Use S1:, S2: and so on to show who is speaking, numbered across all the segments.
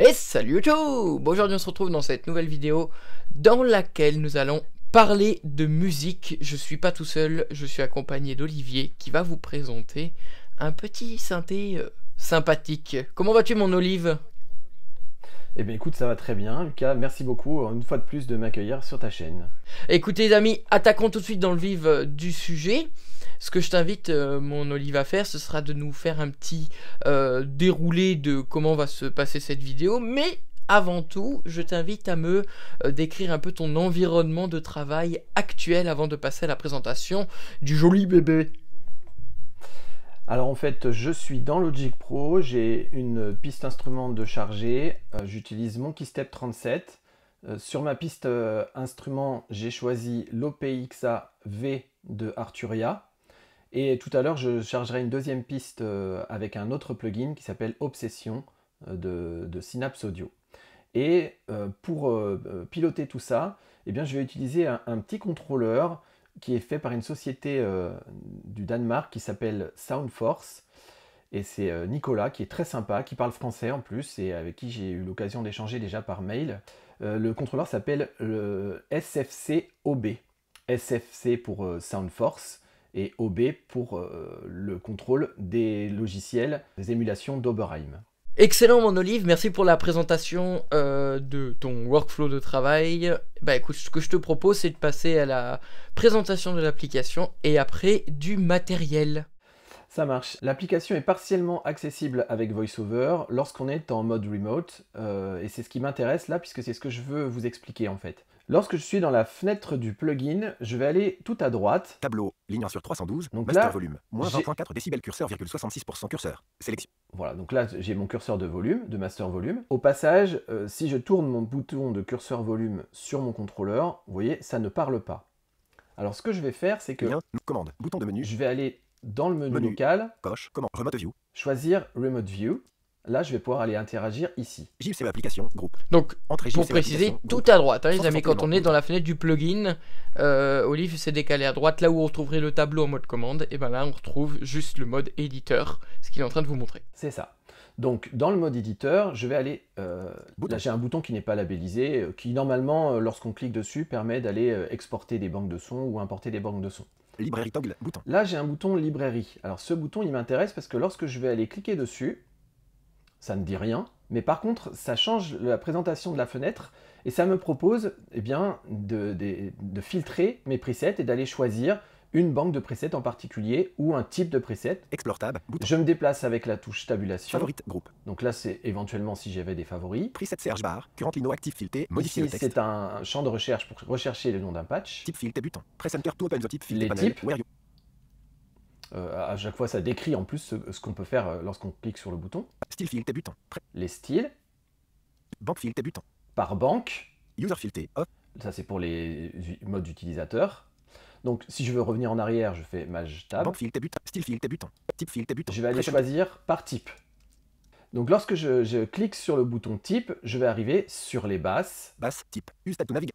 S1: Et salut YouTube! Aujourd'hui on se retrouve dans cette nouvelle vidéo dans laquelle nous allons parler de musique. Je suis pas tout seul, je suis accompagné d'Olivier qui va vous présenter un petit synthé sympathique. Comment vas-tu mon Olive?
S2: Eh bien écoute, ça va très bien, Lucas, merci beaucoup une fois de plus de m'accueillir sur ta chaîne.
S1: Écoutez les amis, attaquons tout de suite dans le vif du sujet. Ce que je t'invite, mon Olive, à faire, ce sera de nous faire un petit déroulé de comment va se passer cette vidéo. Mais avant tout, je t'invite à me décrire un peu ton environnement de travail actuel avant de passer à la présentation du joli bébé.
S2: Alors en fait, je suis dans Logic Pro, j'ai une piste instrument de charger, j'utilise mon Keystep 37. Sur ma piste instrument, j'ai choisi l'OPXA V de Arturia. Et tout à l'heure, je chargerai une deuxième piste avec un autre plugin qui s'appelle Obsession de Synapse Audio. Et pour piloter tout ça, eh bien, je vais utiliser un petit contrôleur qui est fait par une société du Danemark qui s'appelle Soundforce. Et c'est Nicolas qui est très sympa, qui parle français en plus et avec qui j'ai eu l'occasion d'échanger déjà par mail. Le contrôleur s'appelle le SFC OB. SFC pour Soundforce et OB pour le contrôle des logiciels, des émulations d'Oberheim.
S1: Excellent mon Olive, merci pour la présentation de ton workflow de travail. Bah écoute, ce que je te propose c'est de passer à la présentation de l'application et après du matériel.
S2: Ça marche. L'application est partiellement accessible avec VoiceOver lorsqu'on est en mode remote et c'est ce qui m'intéresse là puisque c'est ce que je veux vous expliquer en fait. Lorsque je suis dans la fenêtre du plugin, je vais aller tout à droite.
S3: Tableau, ligne 1 sur 312,
S2: Donc
S3: master
S2: là,
S3: volume, moins 20.4 décibels curseur, 66% curseur, sélection.
S2: Voilà, donc là j'ai mon curseur de volume, de master volume. Au passage, si je tourne mon bouton de curseur volume sur mon contrôleur, vous voyez, ça ne parle pas. Alors ce que je vais faire, c'est que
S3: Lien, commande, bouton de menu,
S2: je vais aller dans le menu local,
S3: coche, commande, remote view,
S2: choisir Remote View. Là, je vais pouvoir aller interagir ici.
S3: JCE application, groupe.
S1: Donc,
S3: Entrée
S1: pour
S3: JCE
S1: préciser,
S3: application,
S1: tout
S3: groupe.
S1: à droite, hein, les
S3: Sans
S1: amis, quand on
S3: éléments.
S1: est dans la fenêtre du plugin, Olive s'est décalé à droite, là où on retrouverait le tableau en mode commande, et ben là on retrouve juste le mode éditeur, ce qu'il est en train de vous montrer.
S2: C'est ça. Donc, dans le mode éditeur, je vais aller...
S3: Bouton.
S2: là, j'ai un bouton qui n'est pas labellisé, qui normalement, lorsqu'on clique dessus, permet d'aller exporter des banques de sons ou importer des banques de sons.
S3: Librairie toggle, bouton.
S2: Là, j'ai un bouton librairie. Alors, ce bouton, il m'intéresse parce que lorsque je vais aller cliquer dessus, ça ne dit rien, mais par contre, ça change la présentation de la fenêtre et ça me propose eh bien, de filtrer mes presets et d'aller choisir une banque de presets en particulier ou un type de preset.
S3: Explore tab, bouton.
S2: Je me déplace avec la touche tabulation.
S3: Favorite, groupe.
S2: Donc là, c'est éventuellement si j'avais des favoris.
S3: Preset search bar, current lino active filté, modifier
S2: Ici,
S3: le texte.
S2: c'est un champ de recherche pour rechercher le nom d'un patch.
S3: Type filté, button. Press enter to open the type filté
S2: Les
S3: panel,
S2: types.
S3: where you.
S2: À chaque fois, ça décrit en plus ce qu'on peut faire lorsqu'on clique sur le bouton.
S3: Style filté, button.
S2: Les styles
S3: Banque filté, button.
S2: par banque.
S3: User filté, off.
S2: Ça, c'est pour les modes utilisateurs. Donc, si je veux revenir en arrière, je fais Maj Tab.
S3: Banque filté, button. Style filté, button. Type filté, button.
S2: Je vais aller
S3: Press enter.
S2: choisir par type. Donc, lorsque je clique sur le bouton type, je vais arriver sur les basses.
S3: Basse, type. Use tab to navigate.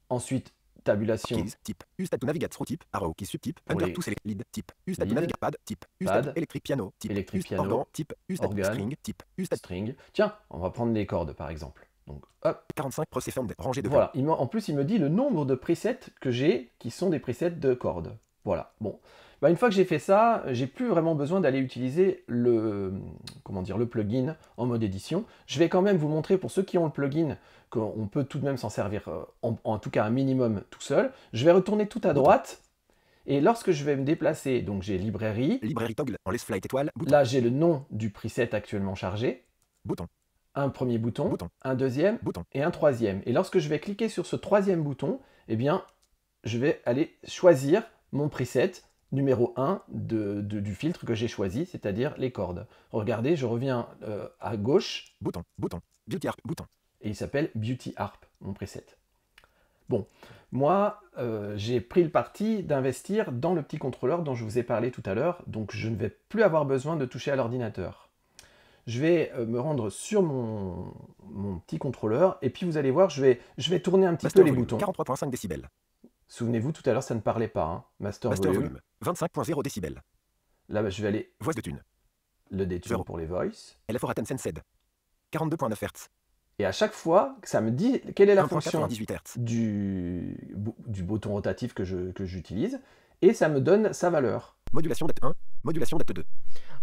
S2: Ensuite, tabulation.
S3: Keys, type. Use tab to navigate through type. Arrow, keys subtype.
S2: Pour
S3: Under
S2: les
S3: to select lead, type. Use tab to
S2: lead.
S3: navigate pad, type. Use
S2: Pad.
S3: tab électrique piano, type.
S2: Électrique
S3: Use
S2: piano.
S3: organ, type. Use tab
S2: Organe.
S3: string, type. Use tab
S2: String. Tiens, on va prendre les cordes par exemple. Donc, hop.
S3: 45 procès found, rangée de
S2: Voilà. En plus, il me dit le nombre de presets que j'ai qui sont des presets de cordes. Voilà. Bon. Bah, une fois que j'ai fait ça, j'ai plus vraiment besoin d'aller utiliser le plugin en mode édition. Je vais quand même vous montrer pour ceux qui ont le plugin qu'on peut tout de même s'en servir en tout cas un minimum tout seul. Je vais retourner tout à droite et lorsque je vais me déplacer, donc j'ai librairie.
S3: Librairie toggle, en laisse flight étoile, bouton.
S2: Là, j'ai le nom du preset actuellement chargé.
S3: Bouton,
S2: Un premier bouton,
S3: Bouton.
S2: un deuxième
S3: bouton.
S2: et un troisième. Et lorsque je vais cliquer sur ce troisième bouton, eh bien, je vais aller choisir mon preset numéro 1 du filtre que j'ai choisi, c'est-à-dire les cordes. Regardez, je reviens à gauche
S3: Bouton, bouton. Beauty harp, bouton.
S2: et il s'appelle Beauty Harp, mon preset. Bon, moi, j'ai pris le parti d'investir dans le petit contrôleur dont je vous ai parlé tout à l'heure, donc je ne vais plus avoir besoin de toucher à l'ordinateur. Je vais me rendre sur mon petit contrôleur et puis vous allez voir, je vais tourner un petit
S3: Master
S2: peu les
S3: volume,
S2: boutons.
S3: 43.5 décibels.
S2: Souvenez-vous, tout à l'heure, ça ne parlait pas. Hein. Master,
S3: Master
S2: volume.
S3: volume, 25.0 décibels.
S2: Là, bah, je vais aller
S3: Voice de tune.
S2: le détune
S3: Zéro.
S2: pour les voice.
S3: LFO Raten Sensed. 42.9 Hz.
S2: Et à chaque fois, ça me dit quelle est la fonction
S3: 1.98 Hz.
S2: du bouton rotatif que j'utilise, et ça me donne sa valeur.
S3: Modulation depth 1, modulation depth 2.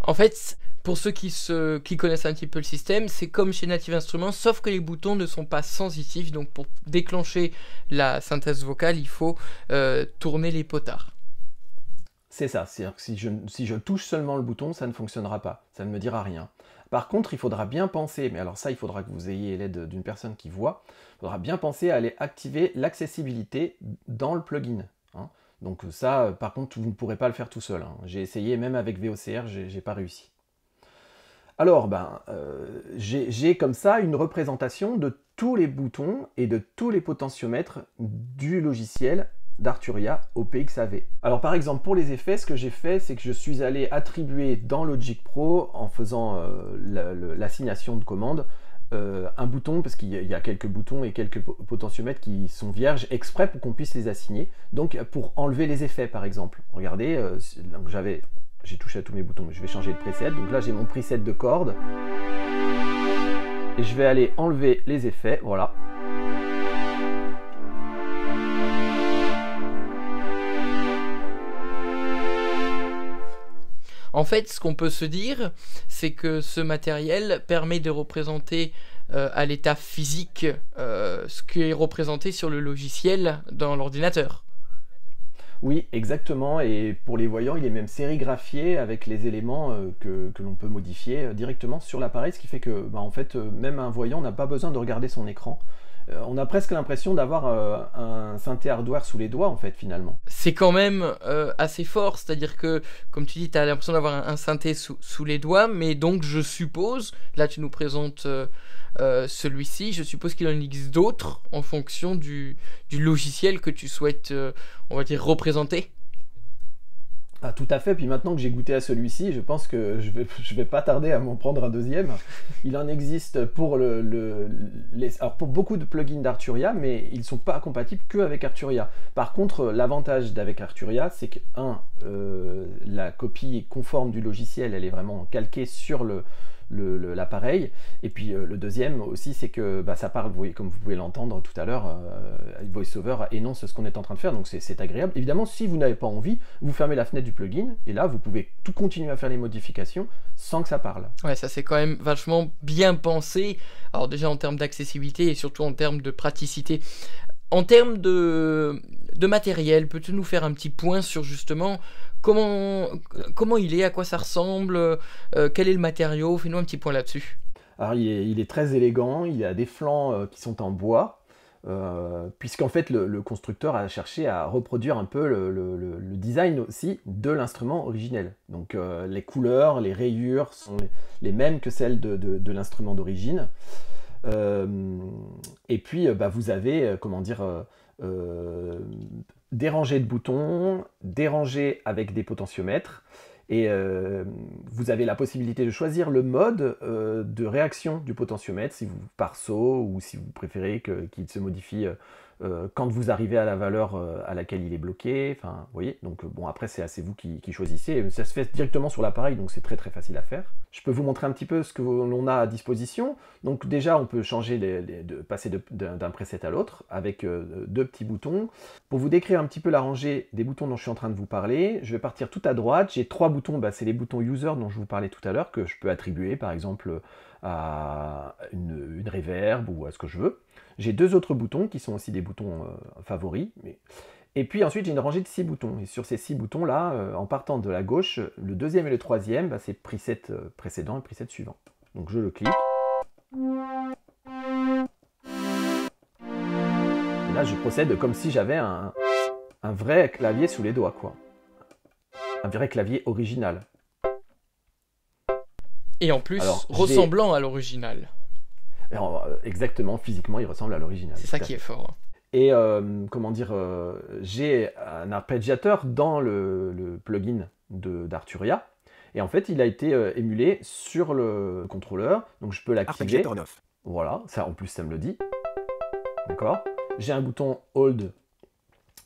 S1: En fait, pour ceux qui connaissent un petit peu le système, c'est comme chez Native Instruments, sauf que les boutons ne sont pas sensitifs. Donc pour déclencher la synthèse vocale, il faut tourner les potards.
S2: C'est ça, c'est-à-dire que si je touche seulement le bouton, ça ne fonctionnera pas, ça ne me dira rien. Par contre, il faudra bien penser, mais alors ça, il faudra que vous ayez l'aide d'une personne qui voit, il faudra bien penser à aller activer l'accessibilité dans le plugin. Hein. Donc ça, par contre, vous ne pourrez pas le faire tout seul. Hein. J'ai essayé, même avec VOCR, j'ai pas réussi. Alors, j'ai comme ça une représentation de tous les boutons et de tous les potentiomètres du logiciel d'Arturia au PXAV. Alors par exemple pour les effets, ce que j'ai fait, c'est que je suis allé attribuer dans Logic Pro, en faisant l'assignation de commande, un bouton, parce qu'il y a quelques boutons et quelques potentiomètres qui sont vierges exprès pour qu'on puisse les assigner. Donc pour enlever les effets par exemple. Regardez, donc j'ai touché à tous mes boutons, mais je vais changer de preset. Donc là j'ai mon preset de corde. Et je vais aller enlever les effets, voilà.
S1: En fait, ce qu'on peut se dire, c'est que ce matériel permet de représenter à l'état physique ce qui est représenté sur le logiciel dans l'ordinateur.
S2: Oui, exactement, et pour les voyants, il est même sérigraphié avec les éléments que l'on peut modifier directement sur l'appareil, ce qui fait que, en fait, même un voyant n'a pas besoin de regarder son écran. On a presque l'impression d'avoir un synthé hardware sous les doigts, en fait, finalement.
S1: C'est quand même assez fort, c'est-à-dire que, comme tu dis, tu as l'impression d'avoir un synthé sous les doigts, mais donc je suppose, là tu nous présentes celui-ci, je suppose qu'il en existe d'autres en fonction du logiciel que tu souhaites, on va dire, représenter.
S2: Ah, tout à fait, puis maintenant que j'ai goûté à celui-ci, je pense que je vais pas tarder à m'en prendre un deuxième. Il en existe pour, alors pour beaucoup de plugins d'Arturia, mais ils ne sont pas compatibles qu'avec Arturia. Par contre, l'avantage d'avec Arturia, c'est que, la copie conforme du logiciel, elle est vraiment calquée sur l'appareil, et puis le deuxième aussi, c'est que ça parle, comme vous pouvez l'entendre tout à l'heure, VoiceOver énonce ce qu'on est en train de faire, donc c'est agréable. Évidemment, si vous n'avez pas envie, vous fermez la fenêtre du plugin, et là vous pouvez tout continuer à faire les modifications sans que ça parle.
S1: Ouais, ça c'est quand même vachement bien pensé, alors déjà en termes d'accessibilité et surtout en termes de praticité. En termes de matériel, peux-tu nous faire un petit point sur justement comment il est, à quoi ça ressemble, quel est le matériau? Fais-nous un petit point là-dessus.
S2: Alors il est très élégant, il a des flancs qui sont en bois, puisqu'en fait le constructeur a cherché à reproduire un peu le design aussi de l'instrument originel. Donc les couleurs, les rayures sont les mêmes que celles de l'instrument d'origine. Et puis vous avez, des rangées de boutons, des rangées avec des potentiomètres, et vous avez la possibilité de choisir le mode de réaction du potentiomètre, si vous par saut, ou si vous préférez qu'il se modifie quand vous arrivez à la valeur à laquelle il est bloqué. Enfin, vous voyez, donc bon, après c'est vous qui choisissez. Ça se fait directement sur l'appareil, donc c'est très très facile à faire. Je peux vous montrer un petit peu ce que l'on a à disposition. Donc déjà, on peut changer passer d'un preset à l'autre avec deux petits boutons. Pour vous décrire un petit peu la rangée des boutons dont je suis en train de vous parler, je vais partir tout à droite. J'ai trois boutons, c'est les boutons user dont je vous parlais tout à l'heure, que je peux attribuer par exemple à une reverb ou à ce que je veux. J'ai deux autres boutons qui sont aussi des boutons favoris. Et puis ensuite j'ai une rangée de 6 boutons. Et sur ces 6 boutons là, en partant de la gauche, le deuxième et le troisième, c'est preset précédent et preset suivant. Donc je le clique. Et là je procède comme si j'avais un vrai clavier sous les doigts, quoi. Un vrai clavier original.
S1: Et en plus, ressemblant à l'original.
S2: Exactement, physiquement, il ressemble à l'original.
S1: C'est ça qui est fort.
S2: Et j'ai un arpégiateur dans le plugin d'Arturia. Et en fait, il a été émulé sur le contrôleur. Donc je peux l'activer. Voilà, ça en plus, ça me le dit. D'accord. J'ai un bouton Hold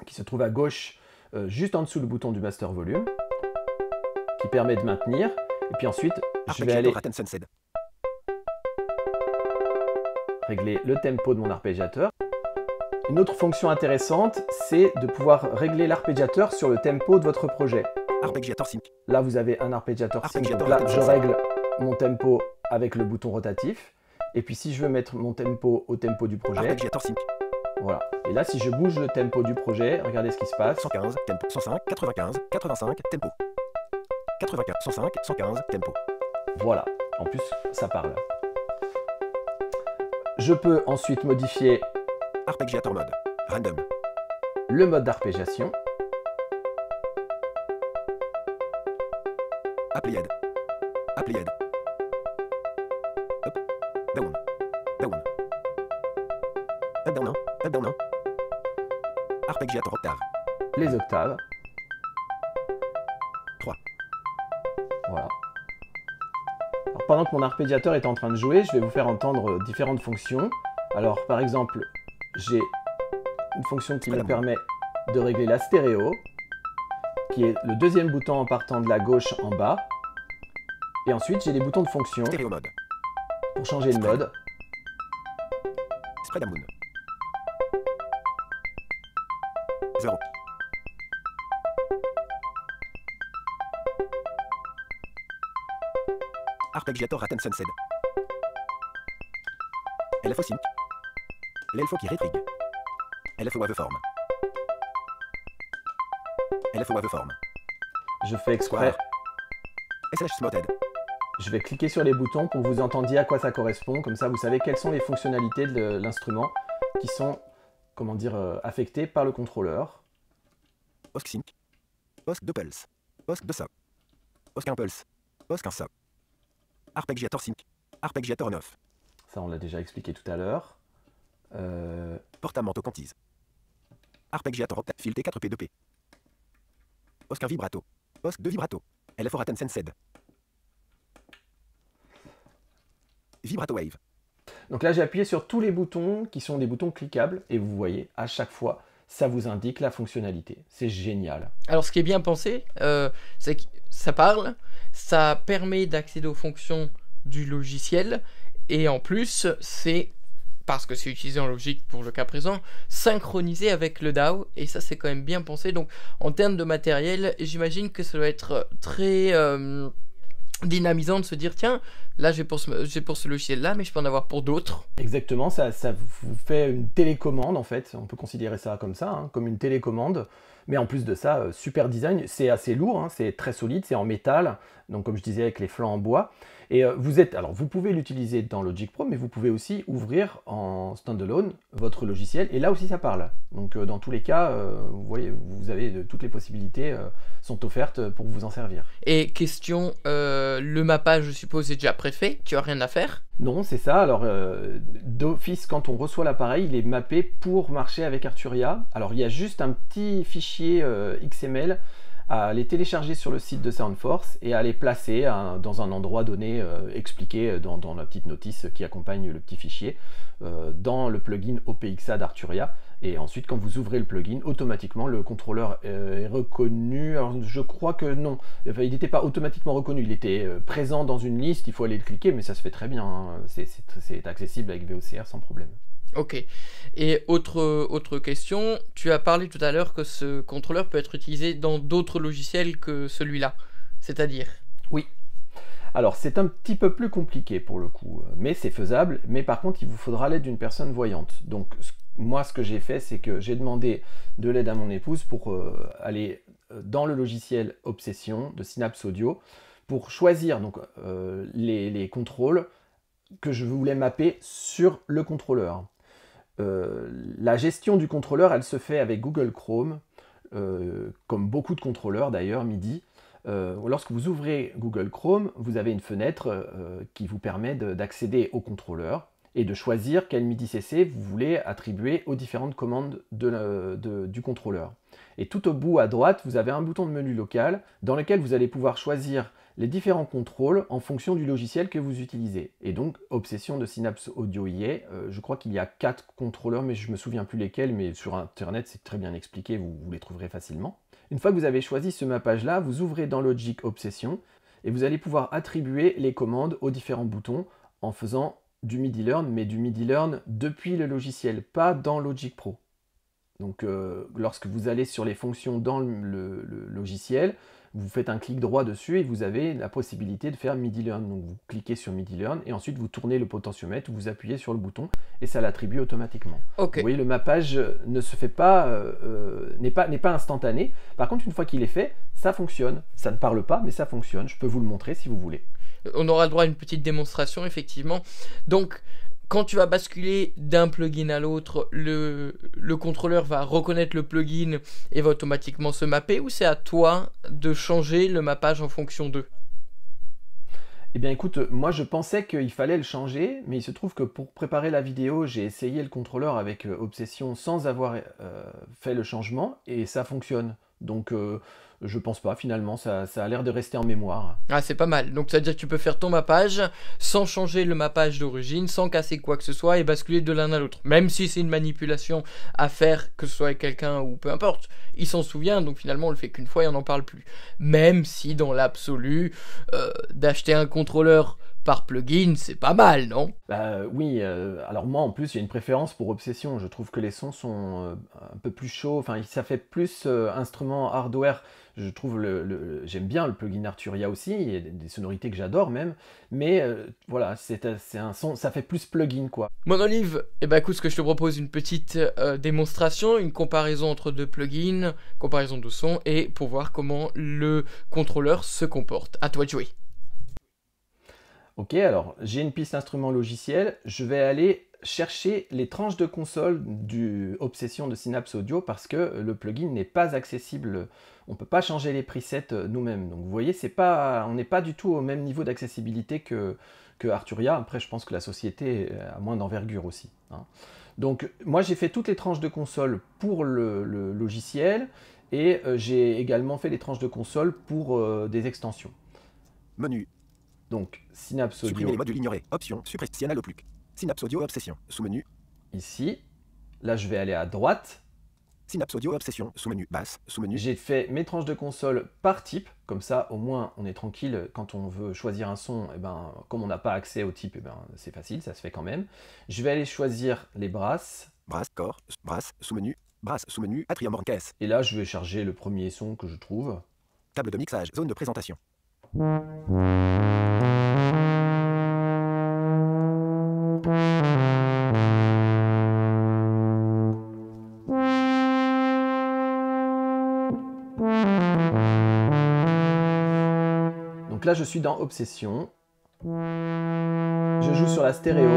S2: qui se trouve à gauche, juste en dessous du bouton du Master Volume, qui permet de maintenir. Et puis ensuite, je vais aller... régler le tempo de mon arpégiateur. Une autre fonction intéressante, c'est de pouvoir régler l'arpégiateur sur le tempo de votre projet.
S3: Arpeggiator sync.
S2: Là, vous avez un arpégiator sync.
S3: Arpeggiator
S2: Donc là, je
S3: rotation.
S2: règle mon tempo avec le bouton rotatif. Et puis, si je veux mettre mon tempo au tempo du projet,
S3: Arpeggiator sync.
S2: voilà. Et là, si je bouge le tempo du projet, regardez ce qui se passe.
S3: 115, tempo. 105, 95, 85, tempo. 95, 105, 115, tempo.
S2: Voilà. En plus, ça parle. Je peux ensuite modifier
S3: Arpeggiator mode. Random.
S2: le mode d'arpégiation.
S3: Applied. Applied. Up. Down. Down. Up down 1. Up down 1. Arpeggiator octave.
S2: Les octaves.
S3: 3.
S2: Voilà. Alors, pendant que mon arpégiateur est en train de jouer, je vais vous faire entendre différentes fonctions. Alors, par exemple, j'ai une fonction qui me permet de régler la stéréo, qui est le deuxième bouton en partant de la gauche en bas. Et ensuite, j'ai les boutons de fonction
S3: Stéréo mode.
S2: pour changer de mode.
S3: Spread moon. 0. Arpeggiator Ratten Sunset. LFO sync. L'elfo qui rétrigue. LFO waveform. LFO waveform.
S2: Je fais exprès.
S3: SLH Smoted.
S2: Je vais cliquer sur les boutons pour que vous entendiez à quoi ça correspond. Comme ça, vous savez quelles sont les fonctionnalités de l'instrument qui sont, comment dire, affectées par le contrôleur.
S3: Osk sync. Osk 2 pulse. Osk 2 soc. Osk 1 pulse. Osk 1 soc. Arpeggiator sync. Arpeggiator 9.
S2: Ça, on l'a déjà expliqué tout à l'heure.
S3: Portamento quantise. Arpeggiator octave filté 4P2P. Osk 1 vibrato. Osk 2 vibrato. LFO Ratten Sensed. Vibrato wave.
S2: Donc là, j'ai appuyé sur tous les boutons qui sont des boutons cliquables. Et vous voyez, à chaque fois, ça vous indique la fonctionnalité. C'est génial.
S1: Alors, ce qui est bien pensé, c'est que ça parle, ça permet d'accéder aux fonctions du logiciel, et en plus, c'est, parce que c'est utilisé en logique pour le cas présent, synchronisé avec le DAW, et ça, c'est quand même bien pensé. Donc, en termes de matériel, j'imagine que ça doit être très dynamisant de se dire, tiens, là, j'ai pour ce logiciel-là, mais je peux en avoir pour d'autres.
S2: Exactement, ça vous fait une télécommande en fait, on peut considérer ça comme ça, hein, comme une télécommande, mais en plus de ça, super design, c'est assez lourd, hein, c'est très solide, c'est en métal, donc comme je disais avec les flancs en bois, et vous pouvez l'utiliser dans Logic Pro, mais vous pouvez aussi ouvrir en standalone votre logiciel, et là aussi ça parle, donc dans tous les cas, vous voyez, vous avez toutes les possibilités sont offertes pour vous en servir.
S1: Et question, le mappage, je suppose, est déjà préfet, tu as rien à faire?
S2: Non, c'est ça. Alors, d'office, quand on reçoit l'appareil, il est mappé pour marcher avec Arturia. Alors, il y a juste un petit fichier XML à les télécharger sur le site de Soundforce et à les placer dans un endroit donné, expliqué dans la petite notice qui accompagne le petit fichier, dans le plugin OPXA d'Arturia. Et ensuite, quand vous ouvrez le plugin, automatiquement, le contrôleur est reconnu. Alors, je crois que non. Enfin, il n'était pas automatiquement reconnu. Il était présent dans une liste. Il faut aller le cliquer, mais ça se fait très bien. Hein. C'est accessible avec VOCR sans problème.
S1: Ok. Et autre question, tu as parlé tout à l'heure que ce contrôleur peut être utilisé dans d'autres logiciels que celui-là. C'est-à-dire?
S2: Oui. Alors, c'est un petit peu plus compliqué pour le coup, mais c'est faisable. Mais par contre, il vous faudra l'aide d'une personne voyante. Donc, moi, ce que j'ai fait, c'est que j'ai demandé de l'aide à mon épouse pour aller dans le logiciel Obsession de Synapse Audio pour choisir donc, les contrôles que je voulais mapper sur le contrôleur. La gestion du contrôleur, elle se fait avec Google Chrome, comme beaucoup de contrôleurs d'ailleurs, MIDI. Lorsque vous ouvrez Google Chrome, vous avez une fenêtre qui vous permet d'accéder au contrôleur et de choisir quel MIDI CC vous voulez attribuer aux différentes commandes du contrôleur. Et tout au bout à droite, vous avez un bouton de menu local dans lequel vous allez pouvoir choisir les différents contrôles en fonction du logiciel que vous utilisez. Et donc, Obsession de Synapse Audio y est. Je crois qu'il y a 4 contrôleurs, mais je ne me souviens plus lesquels, mais sur Internet, c'est très bien expliqué, vous les trouverez facilement. Une fois que vous avez choisi ce mappage-là, vous ouvrez dans Logic Obsession et vous allez pouvoir attribuer les commandes aux différents boutons en faisant du MIDI Learn, mais du MIDI Learn depuis le logiciel, pas dans Logic Pro. Donc lorsque vous allez sur les fonctions dans le logiciel, vous faites un clic droit dessus et vous avez la possibilité de faire MIDI Learn. Donc vous cliquez sur MIDI Learn et ensuite vous tournez le potentiomètre, vous appuyez sur le bouton et ça l'attribue automatiquement.
S1: Ok.
S2: Vous voyez, le mappage ne se fait pas, n'est pas instantané. Par contre, une fois qu'il est fait, ça fonctionne. Ça ne parle pas, mais ça fonctionne. Je peux vous le montrer si vous voulez.
S1: On aura le droit à une petite démonstration, effectivement. Donc, quand tu vas basculer d'un plugin à l'autre, le contrôleur va reconnaître le plugin et va automatiquement se mapper, ou c'est à toi de changer le mappage en fonction d'eux?
S2: Eh bien écoute, moi je pensais qu'il fallait le changer, mais il se trouve que pour préparer la vidéo, j'ai essayé le contrôleur avec Obsession sans avoir fait le changement, et ça fonctionne. Donc je pense pas, finalement, ça a l'air de rester en mémoire.
S1: Ah, c'est pas mal. Donc, ça veut dire que tu peux faire ton mappage sans changer le mappage d'origine, sans casser quoi que ce soit et basculer de l'un à l'autre. Même si c'est une manipulation à faire, que ce soit avec quelqu'un ou peu importe. Il s'en souvient, donc finalement, on le fait qu'une fois et on n'en parle plus. Même si, dans l'absolu, d'acheter un contrôleur par plugin, c'est pas mal, non?
S2: Bah oui, alors moi en plus j'ai une préférence pour Obsession, je trouve que les sons sont un peu plus chauds, enfin ça fait plus instrument hardware, je trouve j'aime bien le plugin Arturia aussi, il y a des sonorités que j'adore même, mais voilà, c'est un son, ça fait plus plugin quoi.
S1: Mon Olive, eh ben écoute, ce que je te propose, une petite démonstration, une comparaison entre deux plugins, comparaison de son, et pour voir comment le contrôleur se comporte. À toi de jouer.
S2: Ok, alors j'ai une piste instrument logiciel, je vais aller chercher les tranches de console du Obsession de Synapse Audio parce que le plugin n'est pas accessible, on ne peut pas changer les presets nous-mêmes. Donc vous voyez, on n'est pas du tout au même niveau d'accessibilité que Arturia. Après, je pense que la société a moins d'envergure aussi, hein. Donc moi j'ai fait toutes les tranches de console pour le logiciel et j'ai également fait les tranches de console pour des extensions.
S3: Menu.
S2: Donc, Synapse Audio.
S3: Supprimer les modules ignorés. Option. Suppression. Signal au plus. Synapse Audio Obsession. Sous-menu.
S2: Ici. Là, je vais aller à droite.
S3: Synapse Audio Obsession. Sous-menu. Basse. Sous-menu.
S2: J'ai fait mes tranches de console par type. Comme ça, au moins, on est tranquille. Quand on veut choisir un son, eh ben, comme on n'a pas accès au type, eh ben, c'est facile, ça se fait quand même. Je vais aller choisir les brasses.
S3: Brasse. Corps. Brasse. Sous-menu. Brasse. Sous-menu. Atrium en caisse.
S2: Et là, je vais charger le premier son que je trouve.
S3: Table de mixage. Zone de présentation.
S2: Donc là, je suis dans Obsession. Je joue sur la stéréo.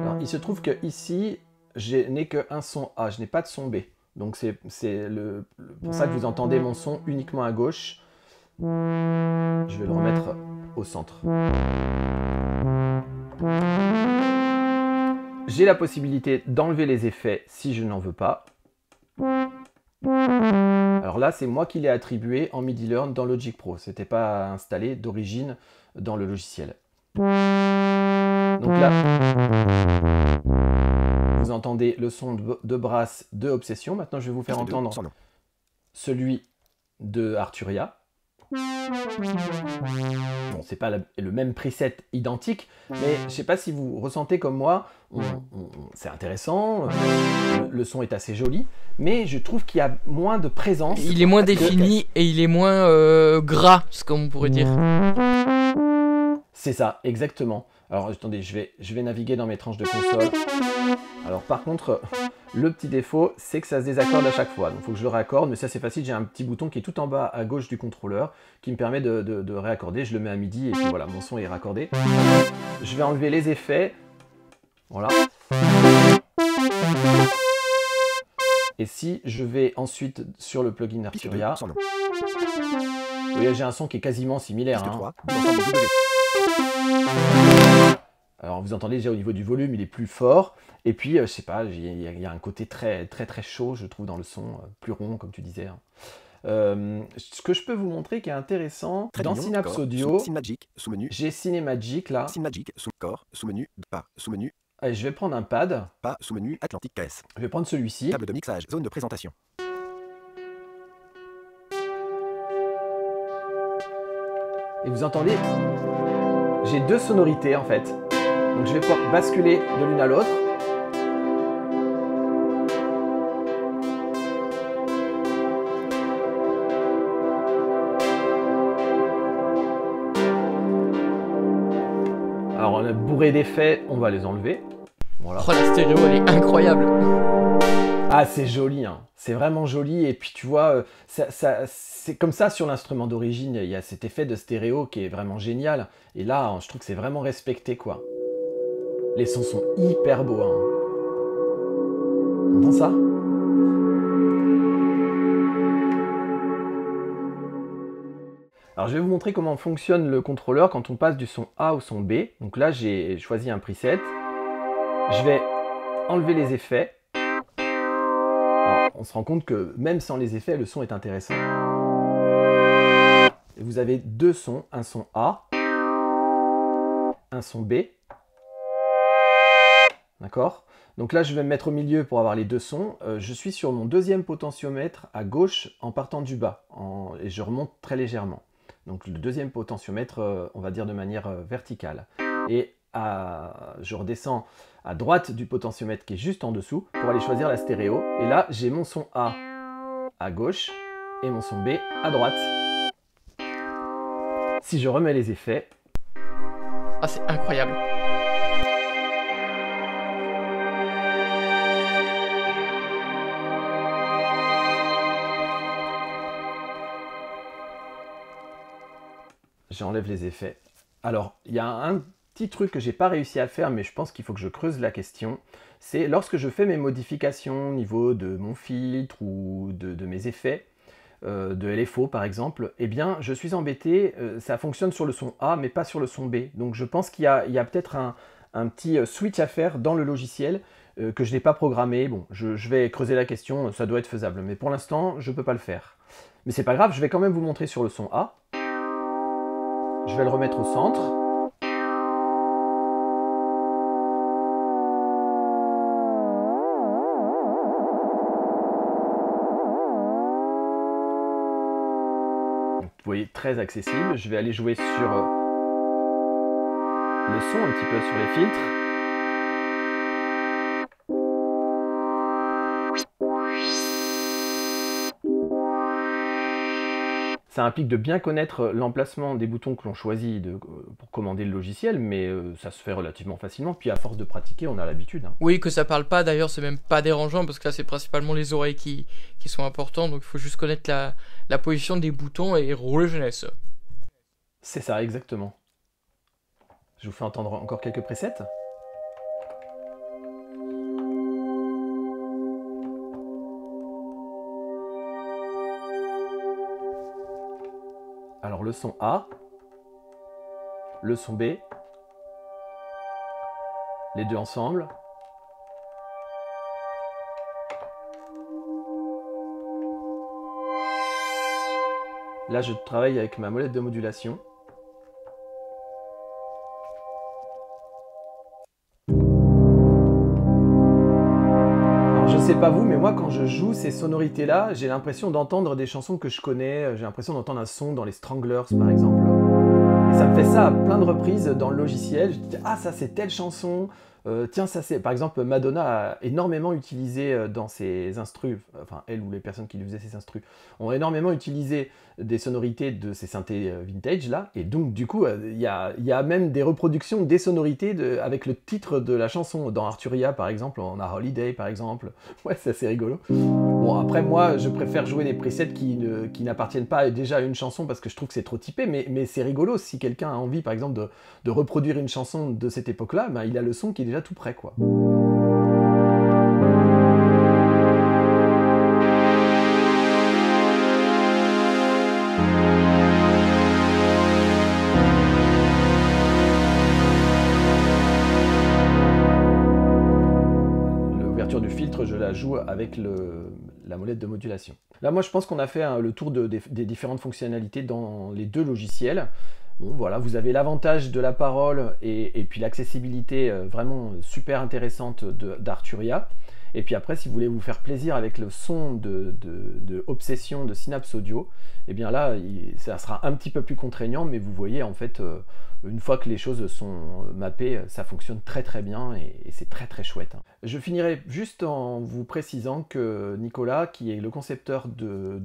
S2: Alors, il se trouve que ici, je n'ai qu'un son A, je n'ai pas de son B. Donc c'est pour ça que vous entendez mon son uniquement à gauche. Je vais le remettre au centre. J'ai la possibilité d'enlever les effets si je n'en veux pas. Alors là, c'est moi qui l'ai attribué en MIDI Learn dans Logic Pro. Ce n'était pas installé d'origine dans le logiciel. Donc là, vous entendez le son de brasse de Obsession. Maintenant, je vais vous faire entendre celui de Arturia. Bon, c'est pas le même preset identique, mais je sais pas si vous ressentez comme moi, c'est intéressant, le son est assez joli, mais je trouve qu'il y a moins de présence.
S1: Il est moins défini et il est moins gras, ce qu'on pourrait dire.
S2: C'est ça, exactement. Alors attendez, je vais naviguer dans mes tranches de console. Alors par contre, le petit défaut, c'est que ça se désaccorde à chaque fois. Donc il faut que je le réaccorde, mais ça c'est facile, j'ai un petit bouton qui est tout en bas à gauche du contrôleur qui me permet de réaccorder. Je le mets à midi et puis voilà, mon son est raccordé. Je vais enlever les effets. Voilà. Et si je vais ensuite sur le plugin Arturia, vous voyez, j'ai un son qui est quasiment similaire, hein. Alors vous entendez déjà au niveau du volume, il est plus fort. Et puis, je sais pas, il y a un côté très chaud, je trouve, dans le son, plus rond, comme tu disais, hein. Ce que je peux vous montrer qui est intéressant, dans Synapse Audio, j'ai Cinemagic là.
S3: Cinemagic, sous-corps, sous-menu, pas, sous-menu.
S2: Allez, je vais prendre un pad.
S3: Pas, sous-menu, Atlantic caisse.
S2: Je vais prendre celui-ci.
S3: Table de mixage, zone de présentation.
S2: Et vous entendez, j'ai deux sonorités en fait. Donc je vais pouvoir basculer de l'une à l'autre. Alors on a bourré d'effets, on va les enlever. Voilà.
S1: Oh, la stéréo, elle est incroyable.
S2: Ah, c'est joli, hein. C'est vraiment joli. Et puis tu vois, c'est comme ça sur l'instrument d'origine, il y a cet effet de stéréo qui est vraiment génial. Et là, je trouve que c'est vraiment respecté, quoi. Les sons sont hyper beaux, hein. On entend ça? Alors je vais vous montrer comment fonctionne le contrôleur quand on passe du son A au son B. Donc là, j'ai choisi un preset. Je vais enlever les effets. Alors, on se rend compte que même sans les effets, le son est intéressant. Et vous avez deux sons, un son A, un son B. D'accord? Donc là, je vais me mettre au milieu pour avoir les deux sons. Je suis sur mon deuxième potentiomètre à gauche en partant du bas. Et je remonte très légèrement. Donc le deuxième potentiomètre, on va dire de manière verticale. Et je redescends à droite du potentiomètre qui est juste en dessous pour aller choisir la stéréo. Et là, j'ai mon son A à gauche et mon son B à droite. Si je remets les effets...
S1: Ah, c'est incroyable.
S2: J'enlève les effets. Alors, il y a un petit truc que j'ai pas réussi à faire, mais je pense qu'il faut que je creuse la question. C'est lorsque je fais mes modifications au niveau de mon filtre ou de mes effets, de LFO par exemple, eh bien, je suis embêté, ça fonctionne sur le son A, mais pas sur le son B. Donc, je pense qu'il y a peut-être un petit switch à faire dans le logiciel que je n'ai pas programmé. Bon, je vais creuser la question, ça doit être faisable, mais pour l'instant, je ne peux pas le faire. Mais c'est pas grave, je vais quand même vous montrer sur le son A. Je vais le remettre au centre. Donc, vous voyez, très accessible. Je vais aller jouer sur le son un petit peu sur les filtres. Ça implique de bien connaître l'emplacement des boutons que l'on choisit pour commander le logiciel, mais ça se fait relativement facilement. Puis à force de pratiquer, on a l'habitude. Hein.
S1: Oui, que ça parle pas, d'ailleurs, c'est même pas dérangeant, parce que là, c'est principalement les oreilles qui sont importantes, donc il faut juste connaître la position des boutons et rouler jeunesse.
S2: C'est ça, exactement. Je vous fais entendre encore quelques presets. Alors le son A, le son B, les deux ensemble. Là, je travaille avec ma molette de modulation. Alors, je sais pas vous, mais moi, quand je joue ces sonorités-là, j'ai l'impression d'entendre des chansons que je connais. J'ai l'impression d'entendre un son dans les Stranglers, par exemple. Et ça me fait ça à plein de reprises dans le logiciel. Je dis, ah, ça, c'est telle chanson. Tiens, ça c'est... Par exemple, Madonna a énormément utilisé dans ses instrus, enfin, elle ou les personnes qui lui faisaient ses instrus, ont énormément utilisé des sonorités de ces synthés vintage, là. Et donc, du coup, il y a même des reproductions des sonorités avec le titre de la chanson. Dans Arturia, par exemple, on a Holiday, par exemple. Ouais, c'est assez rigolo. Bon, après, moi, je préfère jouer des presets qui n'appartiennent pas déjà à une chanson parce que je trouve que c'est trop typé, mais c'est rigolo. Si quelqu'un a envie, par exemple, de reproduire une chanson de cette époque-là, ben, il a le son qui est déjà tout prêt, quoi. L'ouverture du filtre, je la joue avec la molette de modulation. Là, moi, je pense qu'on a fait le tour des différentes fonctionnalités dans les deux logiciels. Bon, voilà, vous avez l'avantage de la parole et puis l'accessibilité vraiment super intéressante d'Arturia. Et puis après, si vous voulez vous faire plaisir avec le son de Obsession de Synapse Audio, et bien là, ça sera un petit peu plus contraignant, mais vous voyez, en fait, une fois que les choses sont mappées, ça fonctionne très très bien et c'est très très chouette. Je finirai juste en vous précisant que Nicolas, qui est le concepteur de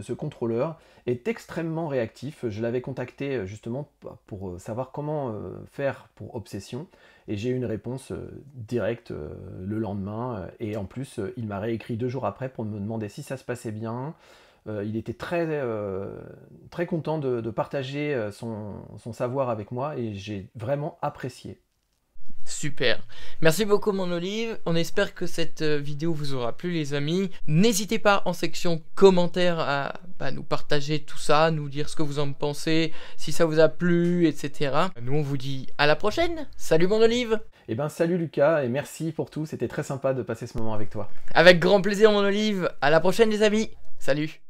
S2: ce contrôleur, est extrêmement réactif. Je l'avais contacté justement pour savoir comment faire pour Obsession, et j'ai eu une réponse directe le lendemain, et en plus il m'a réécrit 2 jours après pour me demander si ça se passait bien. Il était très content de partager son savoir avec moi, et j'ai vraiment apprécié.
S1: Super. Merci beaucoup mon Olive. On espère que cette vidéo vous aura plu les amis. N'hésitez pas en section commentaires à nous partager tout ça, nous dire ce que vous en pensez, si ça vous a plu, etc. Nous on vous dit à la prochaine. Salut mon Olive.
S2: Eh ben salut Lucas et merci pour tout. C'était très sympa de passer ce moment avec toi.
S1: Avec grand plaisir mon Olive. À la prochaine les amis. Salut.